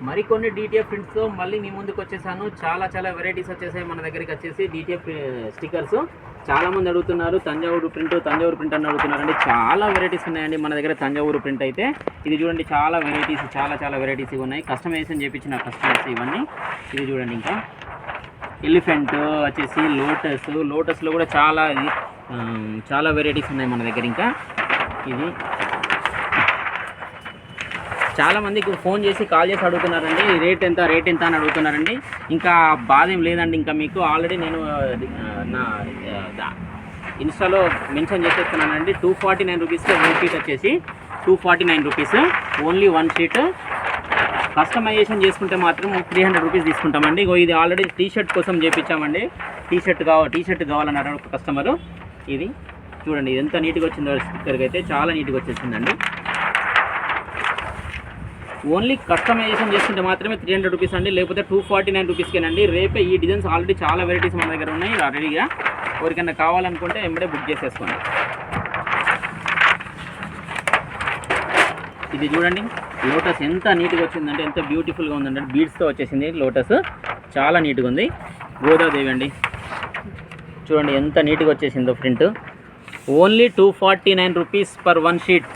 మరికొన్ని డిటిఎఫ్ ప్రింట్స్తో మళ్ళీ మీ ముందుకు వచ్చేసాను. చాలా వెరైటీస్ వచ్చేసాయి మన దగ్గరికి వచ్చేసి డిటిఎఫ్ స్టిక్కర్స్. చాలామంది అడుగుతున్నారు తంజావూరు ప్రింట్ అని అడుగుతున్నారండి. చాలా వెరైటీస్ ఉన్నాయండి మన దగ్గర తంజావూరు ప్రింట్ అయితే. ఇది చూడండి చాలా వెరైటీస్ ఉన్నాయి. కస్టమైజేషన్ చేయించిన కస్టమర్స్ ఇవన్నీ. ఇది చూడండి ఇంకా ఎలిఫెంట్ వచ్చేసి లోటస్లో కూడా చాలా వెరైటీస్ ఉన్నాయి మన దగ్గర. ఇంకా ఇది చాలామందికి ఫోన్ చేసి కాల్ చేసి అడుగుతున్నారండి రేట్ ఎంత అని అడుగుతున్నారండి. ఇంకా బాధ ఏం లేదండి. ఇంకా మీకు ఆల్రెడీ నేను నా ఇన్స్టాలో మెన్షన్ చేసేస్తున్నానండి. 249 రూపీస్కి 1 షీట్ వచ్చేసి 249 రూపీస్ ఓన్లీ 1 షీట్. కస్టమైజేషన్ చేసుకుంటే మాత్రం 300 రూపీస్ తీసుకుంటామండి. ఇది ఆల్రెడీ టీషర్ట్ కోసం చేయించామండి. టీషర్ట్ కావాలన్నారు ఒక కస్టమరు. ఇది చూడండి ఎంత నీట్గా వచ్చిందో స్టిక్కర్కి అయితే చాలా నీట్గా వచ్చేసిందండి. ఓన్లీ కస్టమైజేషన్ చేసుకుంటే మాత్రమే 300 రూపీస్ అండి, లేకపోతే 249 రూపీస్కేనండి. రేపే ఈ డిజైన్స్ ఆల్రెడీ చాలా వెరైటీస్ మన దగ్గర ఉన్నాయి రెడీగా. ఎవరికైనా కావాలనుకుంటే వెంబడే బుక్ చేసేసుకోండి. ఇది చూడండి లోటస్ ఎంత నీట్గా వచ్చిందంటే ఎంత బ్యూటిఫుల్గా ఉందంటే బీడ్స్తో వచ్చేసింది లోటస్. చాలా నీట్గా ఉంది. గోదాదేవి అండి చూడండి ఎంత నీట్గా వచ్చేసిందో print. Only 249 rupees per 1 sheet.